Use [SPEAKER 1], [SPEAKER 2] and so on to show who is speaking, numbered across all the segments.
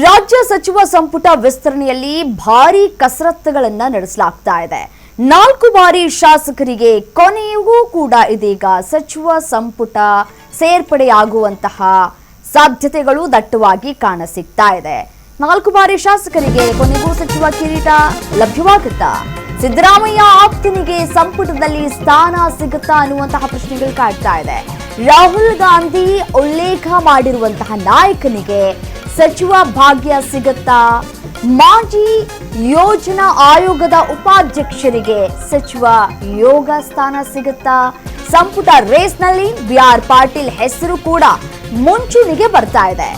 [SPEAKER 1] ರಾಜ್ಯ ಸಚಿವ ಸಂಪುಟ ವಿಸ್ತರಣೆಯಲ್ಲಿ ಭಾರಿ ಕಸರತ್ತುಗಳನ್ನ ನಡೆಸಲಾಗ್ತಾ ಇದೆ. 4 ಬಾರಿ ಶಾಸಕರಿಗೆ ಕೊನೆಗೂ ಕೂಡ ಇದೀಗ ಸಚಿವ ಸಂಪುಟ ಸೇರ್ಪಡೆಯಾಗುವಂತಹ ಸಾಧ್ಯತೆಗಳು ದಟ್ಟವಾಗಿ ಕಾಣಸಿಗ್ತಾ ಇದೆ. 4 ಬಾರಿ ಶಾಸಕರಿಗೆ ಕೊನೆಗೂ ಸಚಿವ ಕಿರೀಟ ಲಭ್ಯವಾಗುತ್ತಾ? ಸಿದ್ದರಾಮಯ್ಯ ಆಪ್ತನಿಗೆ ಸಂಪುಟದಲ್ಲಿ ಸ್ಥಾನ ಸಿಗುತ್ತಾ ಅನ್ನುವಂತಹ ಪ್ರಶ್ನೆಗಳು ಕಾಡ್ತಾ ಇದೆ. ರಾಹುಲ್ ಗಾಂಧಿ ಉಲ್ಲೇಖ ಮಾಡಿರುವಂತಹ ನಾಯಕನಿಗೆ ಸಚಿವ ಭಾಗ್ಯ ಸಿಗುತ್ತಾ? ಮಾಜಿ ಯೋಜನಾ ಆಯೋಗದ ಉಪಾಧ್ಯಕ್ಷರಿಗೆ ಸಚಿವ ಯೋಗ ಸ್ಥಾನ ಸಿಗುತ್ತಾ? ಸಂಪುಟ ರೇಸ್ನಲ್ಲಿ ಬಿಆರ್ ಪಾಟೀಲ್ ಹೆಸರು ಕೂಡ ಮುಂಚೂಣಿಗೆ ಬರ್ತಾ ಇದೆ.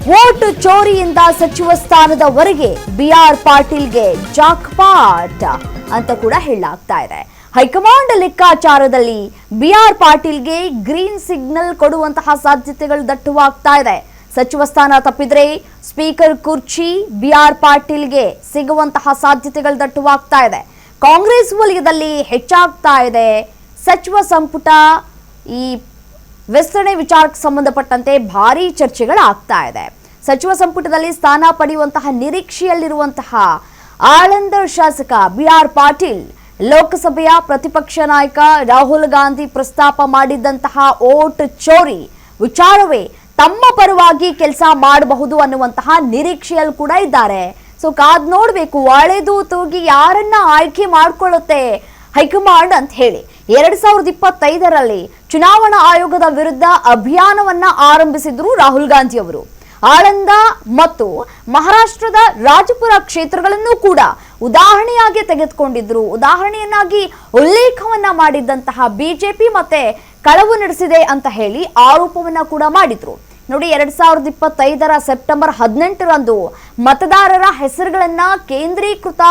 [SPEAKER 1] ವೋಟ್ ಚೋರಿಯಿಂದ ಸಚಿವ ಸ್ಥಾನದವರೆಗೆ ಬಿಆರ್ ಪಾಟೀಲ್ಗೆ ಜಾಕ್ಪಾಟ್ ಅಂತ ಕೂಡ ಹೇಳಲಾಗ್ತಾ ಇದೆ. ಹೈಕಮಾಂಡ್ ಲೆಕ್ಕಾಚಾರದಲ್ಲಿ ಬಿಆರ್ ಪಾಟೀಲ್ಗೆ ಗ್ರೀನ್ ಸಿಗ್ನಲ್ ಕೊಡುವಂತಹ ಸಾಧ್ಯತೆಗಳು ದಟ್ಟವಾಗ್ತಾ ಇದೆ. ಸಚಿವ ಸ್ಥಾನ ತಪ್ಪಿದ್ರೆ ಸ್ಪೀಕರ್ ಕುರ್ಚಿ ಬಿಆರ್ ಪಾಟೀಲ್ಗೆ ಸಿಗುವಂತಹ ಸಾಧ್ಯತೆಗಳು ದಟ್ಟವಾಗ್ತಾ ಇದೆ. ಕಾಂಗ್ರೆಸ್ ವಲಯದಲ್ಲಿ ಹೆಚ್ಚಾಗ್ತಾ ಇದೆ. ಸಚಿವ ಸಂಪುಟ ಈ ವಿಸ್ತರಣೆ ವಿಚಾರಕ್ಕೆ ಸಂಬಂಧಪಟ್ಟಂತೆ ಭಾರಿ ಚರ್ಚೆಗಳಾಗ್ತಾ ಇದೆ. ಸಚಿವ ಸಂಪುಟದಲ್ಲಿ ಸ್ಥಾನ ಪಡೆಯುವಂತಹ ನಿರೀಕ್ಷೆಯಲ್ಲಿರುವಂತಹ ಆಳಂದ ಶಾಸಕ ಬಿಆರ್ ಪಾಟೀಲ್ ಲೋಕಸಭೆಯ ಪ್ರತಿಪಕ್ಷ ನಾಯಕ ರಾಹುಲ್ ಗಾಂಧಿ ಪ್ರಸ್ತಾಪ ಮಾಡಿದ್ದಂತಹ ವೋಟ್ ಚೋರಿ ವಿಚಾರವೇ ತಮ್ಮ ಪರವಾಗಿ ಕೆಲಸ ಮಾಡಬಹುದು ಅನ್ನುವಂತಹ ನಿರೀಕ್ಷೆಯಲ್ಲಿ ಕೂಡ ಇದ್ದಾರೆ. ಸೊ ಕಾದ್ ನೋಡ್ಬೇಕು, ಒಳ್ಳೆದು ತೂಗಿ ಯಾರನ್ನ ಆಯ್ಕೆ ಮಾಡ್ಕೊಳ್ಳುತ್ತೆ ಹೈಕಮಾಂಡ್ ಅಂತ ಹೇಳಿ. 2025ರಲ್ಲಿ ಚುನಾವಣಾ ಆಯೋಗದ ವಿರುದ್ಧ ಅಭಿಯಾನವನ್ನ ಆರಂಭಿಸಿದ್ರು ರಾಹುಲ್ ಗಾಂಧಿ ಅವರು. ಆಳಂದ ಮತ್ತು ಮಹಾರಾಷ್ಟ್ರದ ರಾಜಪುರ ಕ್ಷೇತ್ರಗಳನ್ನು ಕೂಡ ಉದಾಹರಣೆಯಾಗಿ ತೆಗೆದುಕೊಂಡಿದ್ರು. ಉದಾಹರಣೆಯನ್ನಾಗಿ ಉಲ್ಲೇಖವನ್ನ ಮಾಡಿದ್ದಂತಹ ಬಿಜೆಪಿ ಮತ್ತೆ ಕಳವು ನಡೆಸಿದೆ ಅಂತ ಹೇಳಿ ಆರೋಪವನ್ನ ಕೂಡ ಮಾಡಿದ್ರು. ನೋಡಿ, 2025ರ ಸೆಪ್ಟೆಂಬರ್ 18ರಂದು ಮತದಾರರ ಹೆಸರುಗಳನ್ನ ಕೇಂದ್ರೀಕೃತ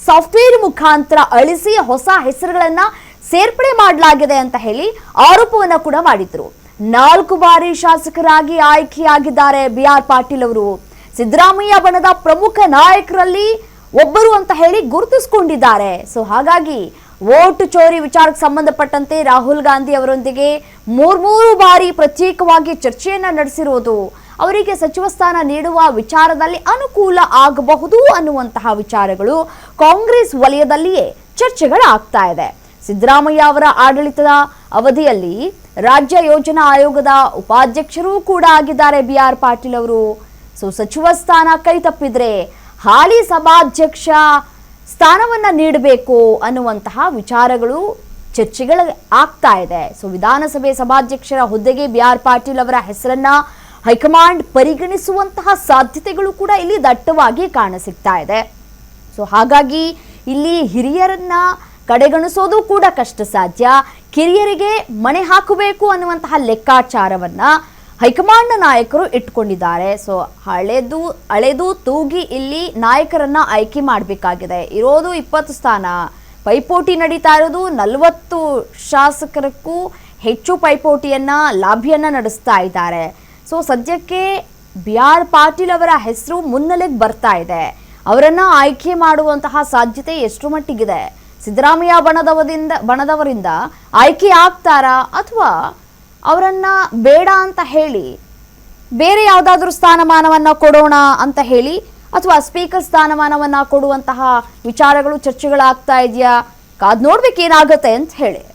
[SPEAKER 1] ಸಾಫ್ಟ್ವೇರ್ ಮುಖಾಂತರ ಅಳಿಸಿ ಹೊಸ ಹೆಸರುಗಳನ್ನ ಸೇರ್ಪಡೆ ಮಾಡಲಾಗಿದೆ ಅಂತ ಹೇಳಿ ಆರೋಪವನ್ನ ಕೂಡ ಮಾಡಿದ್ರು. 4 ಬಾರಿ ಶಾಸಕರಾಗಿ ಆಯ್ಕೆಯಾಗಿದ್ದಾರೆ ಬಿಆರ್ ಪಾಟೀಲ್ ಅವರು. ಸಿದ್ದರಾಮಯ್ಯ ಬಣದ ಪ್ರಮುಖ ನಾಯಕರಲ್ಲಿ ಒಬ್ಬರು ಅಂತ ಹೇಳಿ ಗುರುತಿಸಿಕೊಂಡಿದ್ದಾರೆ. ಸೊ ಹಾಗಾಗಿ ವೋಟ್ ಚೋರಿ ವಿಚಾರಕ್ಕೆ ಸಂಬಂಧಪಟ್ಟಂತೆ ರಾಹುಲ್ ಗಾಂಧಿ ಅವರೊಂದಿಗೆ 3 ಬಾರಿ ಪ್ರತ್ಯೇಕವಾಗಿ ಚರ್ಚೆಯನ್ನ ನಡೆಸಿರುವುದು ಅವರಿಗೆ ಸಚಿವ ಸ್ಥಾನ ನೀಡುವ ವಿಚಾರದಲ್ಲಿ ಅನುಕೂಲ ಆಗಬಹುದು ಅನ್ನುವಂತಹ ವಿಚಾರಗಳು ಕಾಂಗ್ರೆಸ್ ವಲಯದಲ್ಲಿಯೇ ಚರ್ಚೆಗಳಾಗ್ತಾ ಇದೆ. ಸಿದ್ದರಾಮಯ್ಯ ಅವರ ಆಡಳಿತದ ಅವಧಿಯಲ್ಲಿ ರಾಜ್ಯ ಯೋಜನಾ ಆಯೋಗದ ಉಪಾಧ್ಯಕ್ಷರೂ ಕೂಡ ಆಗಿದ್ದಾರೆ ಬಿಆರ್ ಪಾಟೀಲ್ ಅವರು. ಸೊ ಸಚಿವ ಸ್ಥಾನ ಕೈ ತಪ್ಪಿದ್ರೆ ಹಾಲಿ ಸಭಾಧ್ಯಕ್ಷ ಸ್ಥಾನವನ್ನ ನೀಡಬೇಕು ಅನ್ನುವಂತಹ ವಿಚಾರಗಳು ಚರ್ಚೆಗಳು ಆಗ್ತಾ ಇದೆ. ಸೊ ವಿಧಾನಸಭೆ ಸಭಾಧ್ಯಕ್ಷರ ಹುದ್ದೆಗೆ ಬಿಆರ್ ಪಾಟೀಲ್ ಅವರ ಹೆಸರನ್ನ ಹೈಕಮಾಂಡ್ ಪರಿಗಣಿಸುವಂತಹ ಸಾಧ್ಯತೆಗಳು ಕೂಡ ಇಲ್ಲಿ ದಟ್ಟವಾಗಿ ಕಾಣಸಿಗ್ತಾ ಇದೆ. ಸೊ ಹಾಗಾಗಿ ಇಲ್ಲಿ ಹಿರಿಯರನ್ನ ಕಡೆಗಣಿಸೋದು ಕೂಡ ಕಷ್ಟ ಸಾಧ್ಯ. ಕಿರಿಯರಿಗೆ ಮಣೆ ಹಾಕಬೇಕು ಅನ್ನುವಂತಹ ಲೆಕ್ಕಾಚಾರವನ್ನ ಹೈಕಮಾಂಡ್ ನಾಯಕರು ಇಟ್ಕೊಂಡಿದ್ದಾರೆ. ಸೊ ಹಳೆದು ತೂಗಿ ಇಲ್ಲಿ ನಾಯಕರನ್ನ ಆಯ್ಕೆ ಮಾಡಬೇಕಾಗಿದೆ. ಇರೋದು 20 ಸ್ಥಾನ, ಪೈಪೋಟಿ ನಡೀತಾ ಇರೋದು 40 ಶಾಸಕರಕ್ಕೂ ಹೆಚ್ಚು ಪೈಪೋಟಿಯನ್ನ ಲಾಭಿಯನ್ನ ನಡೆಸ್ತಾ ಇದ್ದಾರೆ. ಸೊ ಸದ್ಯಕ್ಕೆ ಬಿಆರ್ ಪಾಟೀಲ್ ಅವರ ಹೆಸರು ಮುನ್ನೆಲೆಗೆ ಬರ್ತಾ ಇದೆ. ಅವರನ್ನ ಆಯ್ಕೆ ಮಾಡುವಂತಹ ಸಾಧ್ಯತೆ ಎಷ್ಟು ಮಟ್ಟಿಗಿದೆ? ಸಿದ್ದರಾಮಯ್ಯ ಬಣದವರಿಂದ ಆಯ್ಕೆ ಆಗ್ತಾರಾ ಅಥವಾ ಅವರನ್ನ ಬೇಡ ಅಂತ ಹೇಳಿ ಬೇರೆ ಯಾವುದಾದ್ರೂ ಸ್ಥಾನಮಾನವನ್ನ ಕೊಡೋಣ ಅಂತ ಹೇಳಿ ಅಥವಾ ಸ್ಪೀಕರ್ ಸ್ಥಾನಮಾನವನ್ನ ಕೊಡುವಂತಹ ವಿಚಾರಗಳು ಚರ್ಚೆಗಳಾಗ್ತಾ ಇದೆಯಾ? ಕಾದ್ ನೋಡ್ಬೇಕೇನಾಗತ್ತೆ ಅಂತ ಹೇಳಿ.